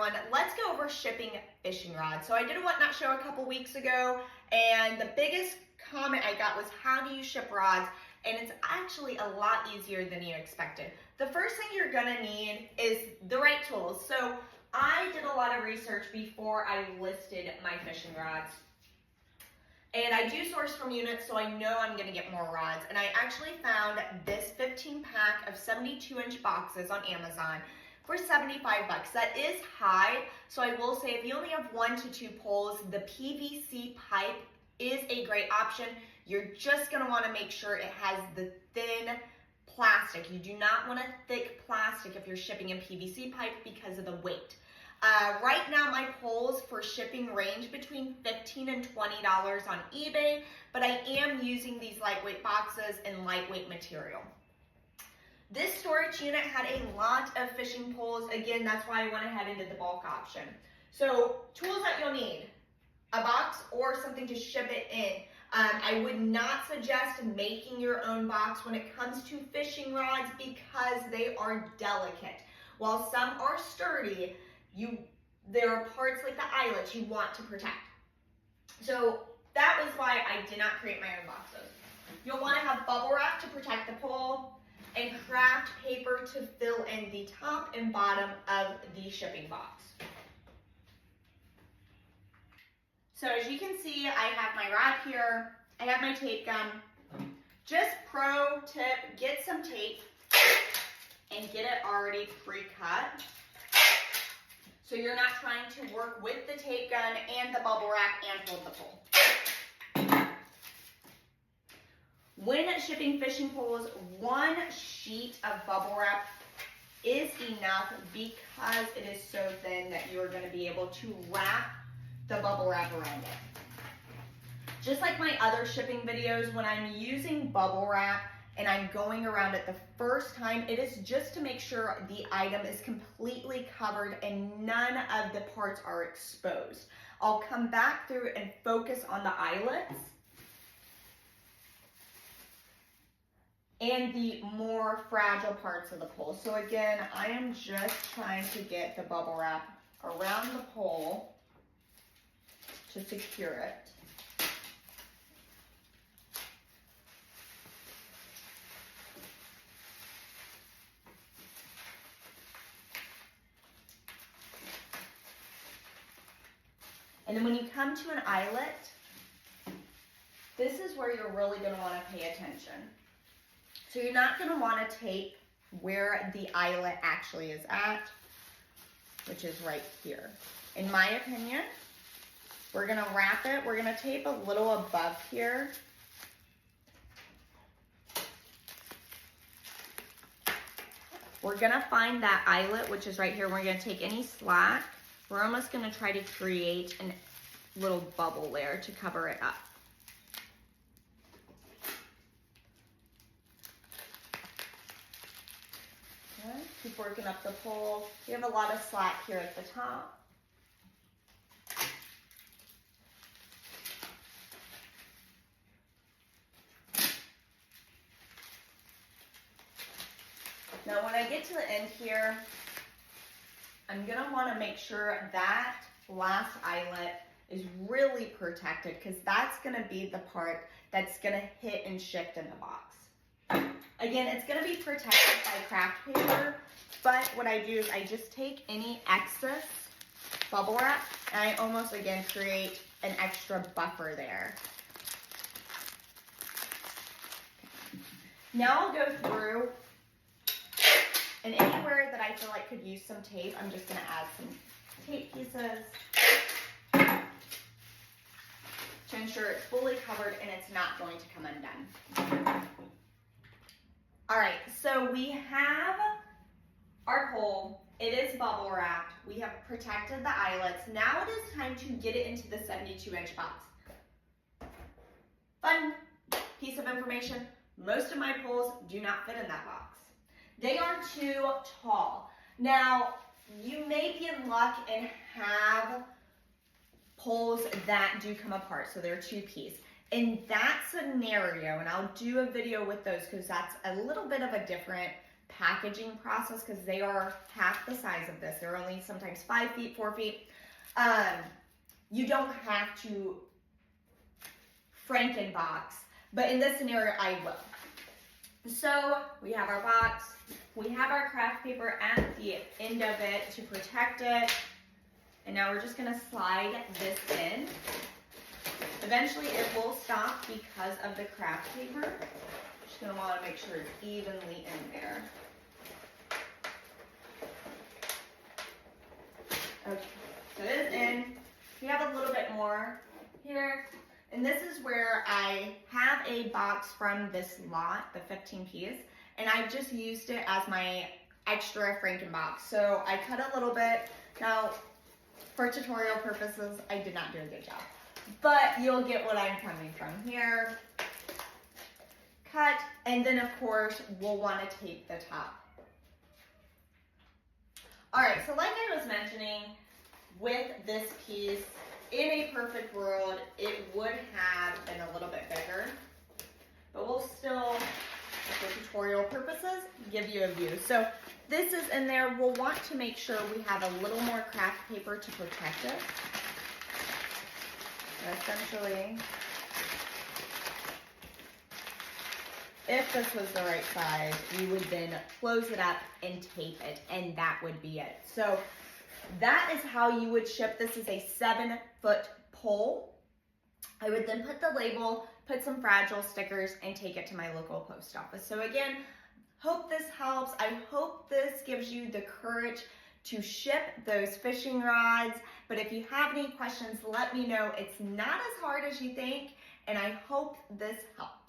everyone. Let's go over shipping fishing rods. So I did a What Not Show a couple weeks ago, and the biggest comment I got was, how do you ship rods? And it's actually a lot easier than you expected. The first thing you're gonna need is the right tools. So I did a lot of research before I listed my fishing rods. And I do source from units, so I know I'm gonna get more rods. And I actually found this 15 pack of 72-inch boxes on Amazon for 75 bucks. That is high, so I will say if you only have 1 to 2 poles, the PVC pipe is a great option. You're just gonna wanna make sure it has the thin plastic. You do not want a thick plastic if you're shipping in PVC pipe because of the weight. Right now, my poles for shipping range between $15 and $20 on eBay, but I am using these lightweight boxes and lightweight material. This storage unit had a lot of fishing poles. Again, that's why I went ahead and did the bulk option. So, tools that you'll need: a box or something to ship it in. I would not suggest making your own box when it comes to fishing rods because they are delicate. While some are sturdy, there are parts like the eyelets you want to protect. So that is why I did not create my own boxes. You'll want to have bubble wrap to protect the pole and craft paper to fill in the top and bottom of the shipping box. So as you can see, I have my rod here, I have my tape gun. Just pro tip, get some tape and get it already pre-cut. So you're not trying to work with the tape gun and the bubble wrap and hold the pole. When shipping fishing poles, 1 sheet of bubble wrap is enough because it is so thin that you're going to be able to wrap the bubble wrap around it. Just like my other shipping videos, when I'm using bubble wrap and I'm going around it the first time, it is just to make sure the item is completely covered and none of the parts are exposed. I'll come back through and focus on the eyelets and the more fragile parts of the pole. So again, I am just trying to get the bubble wrap around the pole to secure it. And then when you come to an eyelet, this is where you're really going to want to pay attention. So you're not going to want to tape where the eyelet actually is at, which is right here. In my opinion, we're going to wrap it. We're going to tape a little above here. We're going to find that eyelet, which is right here. We're going to take any slack. We're almost going to try to create a little bubble layer to cover it up. Okay, keep working up the pole. We have a lot of slack here at the top. Now when I get to the end here, I'm going to want to make sure that last eyelet is really protected because that's going to be the part that's going to hit and shift in the box. Again, it's going to be protected by craft paper, but what I do is I just take any excess bubble wrap and I almost, again, create an extra buffer there. Now I'll go through, and anywhere that I feel like could use some tape, I'm just going to add some tape pieces to ensure it's fully covered and it's not going to come undone. All right, so we have our pole. It is bubble wrapped. We have protected the eyelets. Now it is time to get it into the 72-inch box. Fun piece of information. Most of my poles do not fit in that box. They are too tall. Now, you may be in luck and have poles that do come apart, so they're 2-piece. In that scenario, and I'll do a video with those because that's a little bit of a different packaging process, because they are half the size of this. They're only sometimes 5 feet, 4 feet. You don't have to Frankenbox, but in this scenario, I will. So we have our box, we have our craft paper at the end of it to protect it, and now we're just gonna slide this in. Eventually it will stop because of the craft paper. Just gonna wanna make sure it's evenly in there. Okay, so it is in. We have a little bit more here. And this is where I have a box from this lot, the 15 piece, and I've just used it as my extra Frankenbox. So I cut a little bit. Now, for tutorial purposes, I did not do a good job, but you'll get what I'm coming from here. Cut, and then of course, we'll want to tape the top. All right, so like I was mentioning, with this piece, in a perfect world, it would have been a little bit bigger, but we'll still, for tutorial purposes, give you a view. So this is in there. We'll want to make sure we have a little more craft paper to protect it. So essentially, if this was the right size, you would then close it up and tape it, and that would be it. So that is how you would ship. This is a 7-foot pole. I would then put the label, put some fragile stickers, and take it to my local post office. So again, hope this helps. I hope this gives you the courage to ship those fishing rods. But if you have any questions, let me know. It's not as hard as you think, and I hope this helps.